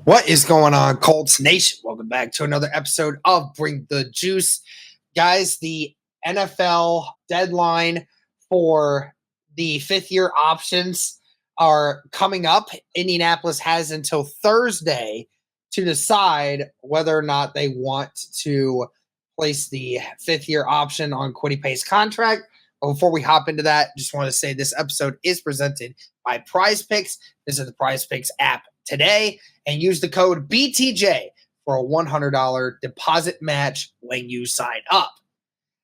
What is going on, Colts Nation? Welcome back to another episode of Bring the Juice. Guys, the NFL deadline for the fifth-year options are coming up. Indianapolis has until Thursday to decide whether or not they want to place the fifth-year option on Quitty Pay's contract. But before we hop into that, just want to say this episode is presented by PrizePicks. Visit the PrizePicks app today and use the code BTJ for a $100 deposit match when you sign up.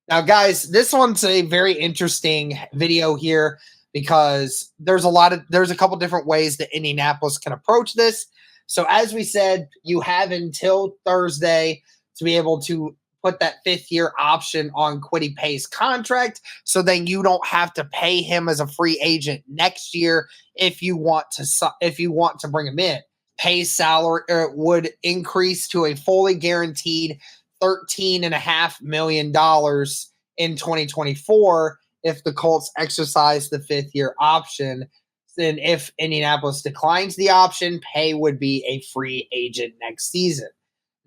Now, guys, this one's a very interesting video here because there's a couple different ways that Indianapolis can approach this. So as we said, you have until Thursday to be able to put that fifth-year option on Quitty Pay's contract, so then you don't have to pay him as a free agent next year if you want to bring him in. Pay's salary would increase to a fully guaranteed $13.5 million in 2024 if the Colts exercise the fifth-year option. Then if Indianapolis declines the option, Pay would be a free agent next season.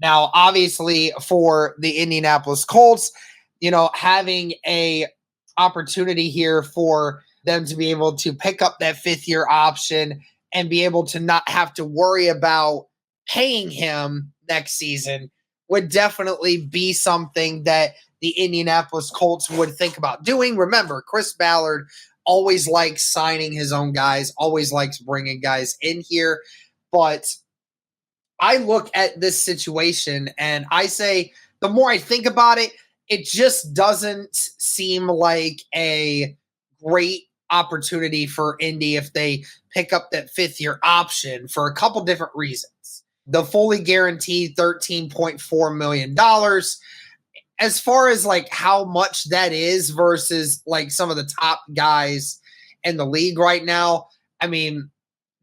Now, obviously, for the Indianapolis Colts, having a opportunity here for them to be able to pick up that fifth-year option and be able to not have to worry about paying him next season would definitely be something that the Indianapolis Colts would think about doing. Remember, Chris Ballard always likes signing his own guys, always likes bringing guys in here, but I look at this situation and I say, the more I think about it, it just doesn't seem like a great opportunity for Indy if they pick up that fifth-year option for a couple different reasons. The fully guaranteed $13.4 million, as far as like how much that is versus like some of the top guys in the league right now. I mean,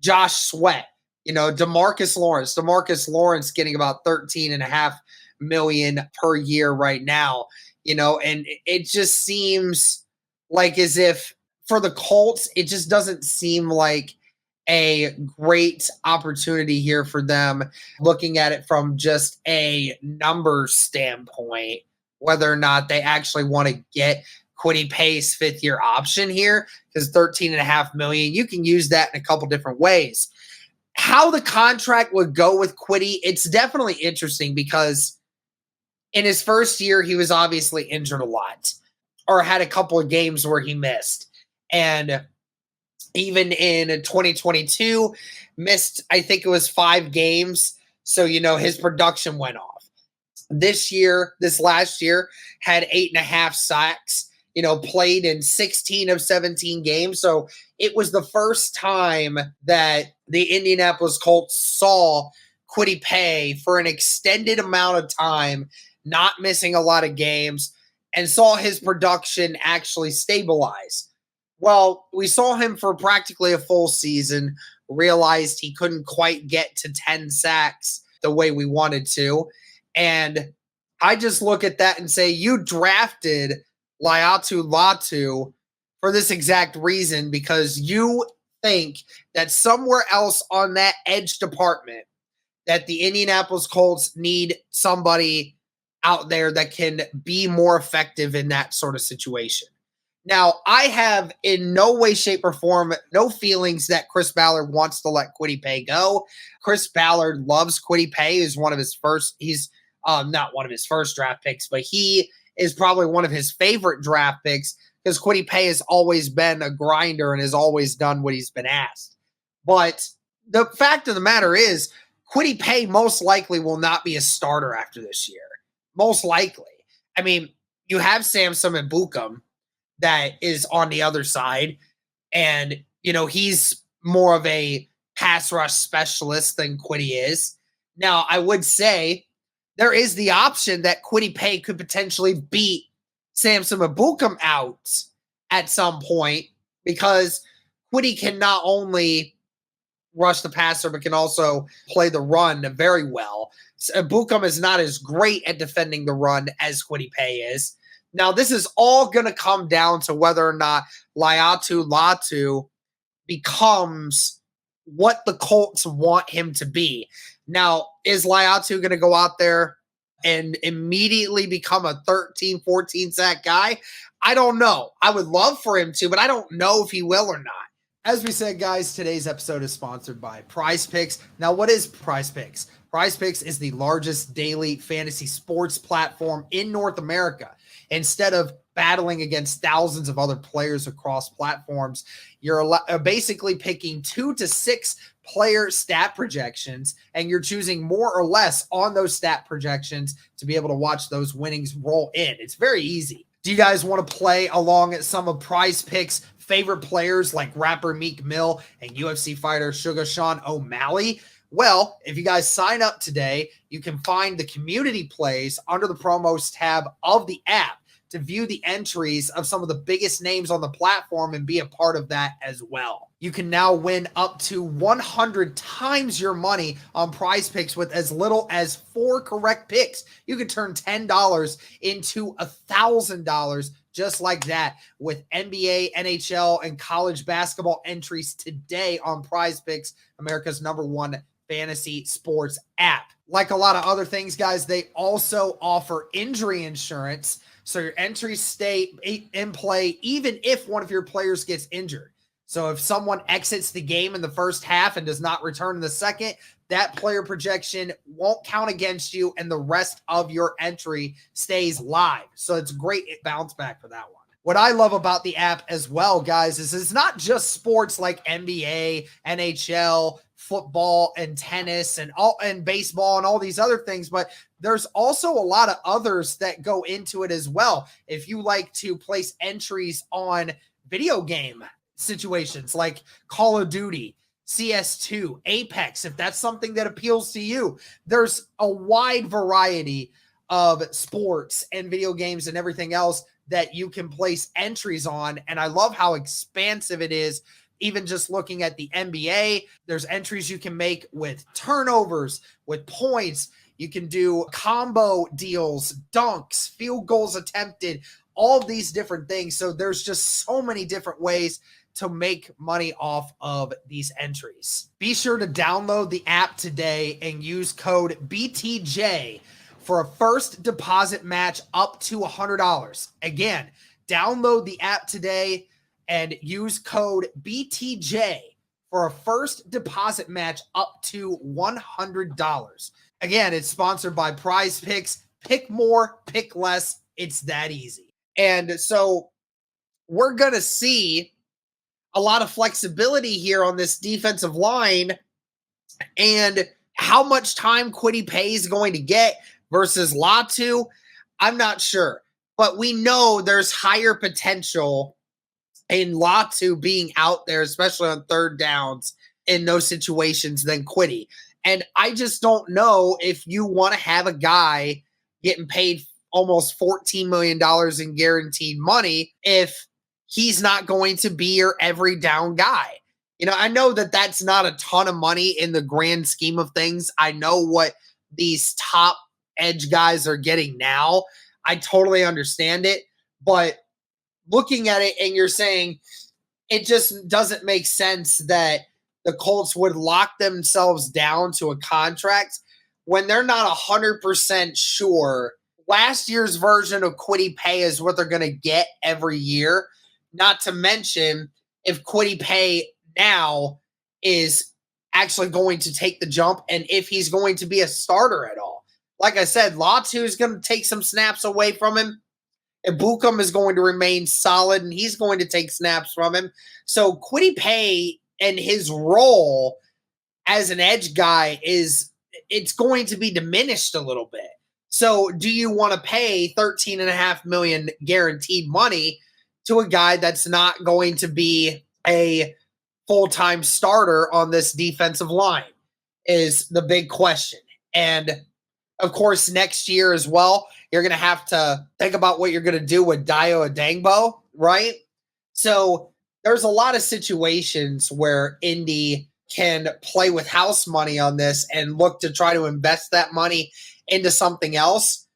Josh Sweat, DeMarcus Lawrence getting about $13.5 million per year right now, and it just seems like as if for the Colts, it just doesn't seem like a great opportunity here for them, looking at it from just a numbers standpoint, whether or not they actually want to get Quitty Pay's fifth-year option here, because $13.5 million, you can use that in a couple different ways. How the contract would go with Quitty, it's definitely interesting because in his first year, he was obviously injured a lot or had a couple of games where he missed. And even in 2022, missed, I think it was 5 games. So, his production went off. This last year, had 8.5 sacks, played in 16 of 17 games. So it was the first time that the Indianapolis Colts saw Quitty Pay for an extended amount of time, not missing a lot of games, and saw his production actually stabilize. Well, we saw him for practically a full season, realized he couldn't quite get to 10 sacks the way we wanted to. And I just look at that and say, you drafted Laiatu Latu for this exact reason, because you think that somewhere else on that edge department that the Indianapolis Colts need somebody out there that can be more effective in that sort of situation. Now, I have in no way, shape, or form no feelings that Chris Ballard wants to let Quitty Pay go. Chris Ballard loves Quitty Pay. He's not one of his first draft picks, but he is probably one of his favorite draft picks because Quitty Pay has always been a grinder and has always done what he's been asked. But the fact of the matter is, Quitty Pay most likely will not be a starter after this year. Most likely. I mean, you have Samson and Bukum that is on the other side, and, he's more of a pass rush specialist than Quitty is. Now, I would say there is the option that Quitty Pay could potentially beat Samson Bukum out at some point, because Quitty can not only rush the passer, but can also play the run very well. So Bukum is not as great at defending the run as Quitty Pay is. Now, this is all going to come down to whether or not Laiatu Latu becomes what the Colts want him to be. Now, is Laiatu going to go out there and immediately become a 13, 14 sack guy? I don't know. I would love for him to, but I don't know if he will or not. As we said, guys, today's episode is sponsored by PrizePicks. Now, what is PrizePicks? PrizePicks is the largest daily fantasy sports platform in North America. Instead of battling against thousands of other players across platforms, you're basically picking 2 to 6 player stat projections, and you're choosing more or less on those stat projections to be able to watch those winnings roll in. It's very easy. Do you guys want to play along at some of PrizePicks' favorite players like rapper Meek Mill and UFC fighter Sugar Sean O'Malley? Well, if you guys sign up today, you can find the community plays under the promos tab of the app to view the entries of some of the biggest names on the platform and be a part of that as well. You can now win up to 100 times your money on PrizePicks with as little as 4 correct picks. You can turn $10 into $1,000 just like that with NBA, NHL, and college basketball entries today on PrizePicks, America's #1 fantasy sports app. Like a lot of other things, guys, they also offer injury insurance, so your entries stay in play even if one of your players gets injured. So if someone exits the game in the first half and does not return in the second, that player projection won't count against you and the rest of your entry stays live. So it's great bounce back for that one. What I love about the app as well, guys, is it's not just sports like NBA, NHL, football, and tennis, and baseball, and all these other things, but there's also a lot of others that go into it as well. If you like to place entries on video game situations like Call of Duty, CS2, Apex, if that's something that appeals to you, there's a wide variety of sports and video games and everything else that you can place entries on. And I love how expansive it is. Even just looking at the NBA, there's entries you can make with turnovers, with points. You can do combo deals, dunks, field goals attempted, all of these different things. So there's just so many different ways to make money off of these entries. Be sure to download the app today and use code BTJ for a first deposit match up to $100. Again, download the app today and use code BTJ for a first deposit match up to $100. Again, it's sponsored by PrizePicks. Pick more, pick less. It's that easy. And so we're going to see a lot of flexibility here on this defensive line, and how much time Quitty Pay is going to get versus Latu, I'm not sure. But we know there's higher potential in Latu being out there, especially on third downs in those situations, than Quitty. And I just don't know if you want to have a guy getting paid almost $14 million in guaranteed money if he's not going to be your every down guy. You know, I know that that's not a ton of money in the grand scheme of things. I know what these top edge guys are getting now. I totally understand it. But looking at it and you're saying it just doesn't make sense that the Colts would lock themselves down to a contract when they're not 100% sure. Last year's version of Quitty Pay is what they're going to get every year. Not to mention if Quitty Pay now is actually going to take the jump and if he's going to be a starter at all. Like I said, Latu is going to take some snaps away from him. Ibukum is going to remain solid, and he's going to take snaps from him. So Quitty Pay and his role as an edge guy it's going to be diminished a little bit. So do you want to pay $13.5 million guaranteed money to a guy that's not going to be a full-time starter on this defensive line is the big question. And of course, next year as well, you're going to have to think about what you're going to do with Dio Adangbo, right? So there's a lot of situations where Indy can play with house money on this and look to try to invest that money into something else.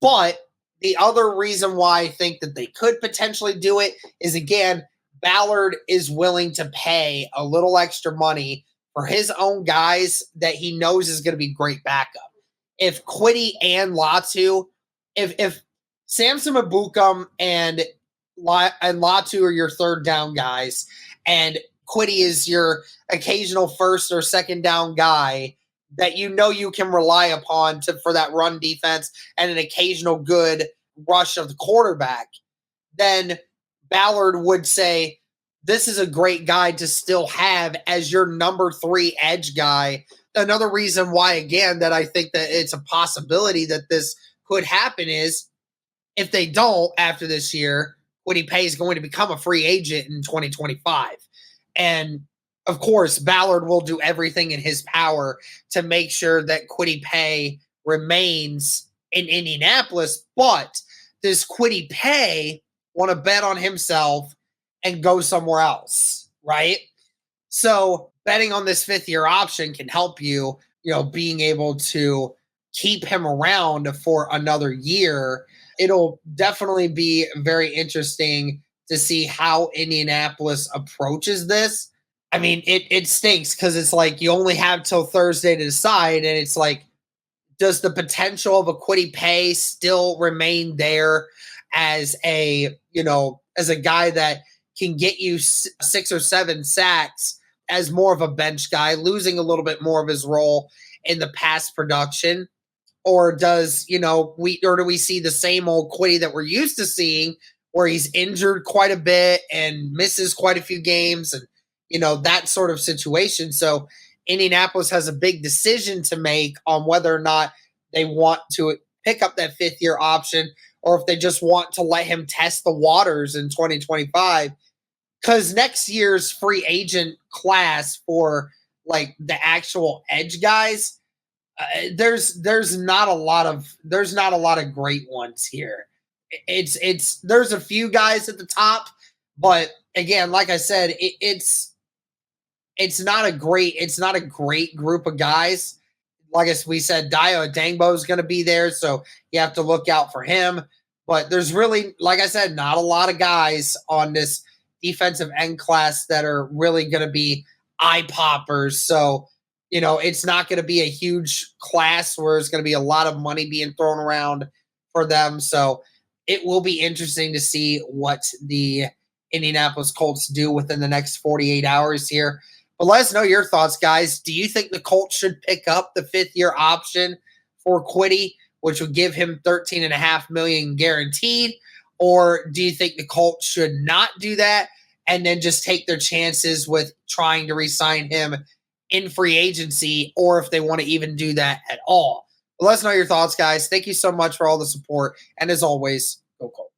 But the other reason why I think that they could potentially do it is, again, Ballard is willing to pay a little extra money for his own guys that he knows is going to be great backup. If Quitty and Latu, if Samson Mabukum and Latu are your third down guys, and Quitty is your occasional first or second down guy that you know you can rely upon for that run defense and an occasional good rush of the quarterback, then Ballard would say, this is a great guy to still have as your number 3 edge guy. Another reason why, again, that I think that it's a possibility that this could happen is if they don't after this year, Quitty Pay is going to become a free agent in 2025. And of course, Ballard will do everything in his power to make sure that Quitty Pay remains in Indianapolis. But does Quitty Pay want to bet on himself and go somewhere else, right? So betting on this 5th-year option can help you, being able to keep him around for another year. It'll definitely be very interesting to see how Indianapolis approaches this. I mean, it stinks because it's like you only have till Thursday to decide, and it's like, does the potential of a Quitty Pay still remain there as a guy that can get you 6 or 7 sacks as more of a bench guy, losing a little bit more of his role in the pass production? Or do we see the same old Quitty that we're used to seeing, where he's injured quite a bit and misses quite a few games and, that sort of situation. So Indianapolis has a big decision to make on whether or not they want to pick up that 5th-year option or if they just want to let him test the waters in 2025. Because next year's free agent class for like the actual edge guys, there's not a lot of great ones here. There's a few guys at the top, but again, like I said, it's not a great group of guys. Like we said, Dio Dangbo is going to be there, so you have to look out for him. But there's really, like I said, not a lot of guys on this defensive end class that are really going to be eye poppers. So, it's not going to be a huge class where there's going to be a lot of money being thrown around for them. So it will be interesting to see what the Indianapolis Colts do within the next 48 hours here. But let us know your thoughts, guys. Do you think the Colts should pick up the 5th-year option for Quitty, which would give him $13.5 million guaranteed? Or do you think the Colts should not do that and then just take their chances with trying to re-sign him in free agency, or if they want to even do that at all? But let us know your thoughts, guys. Thank you so much for all the support. And as always, go Colts.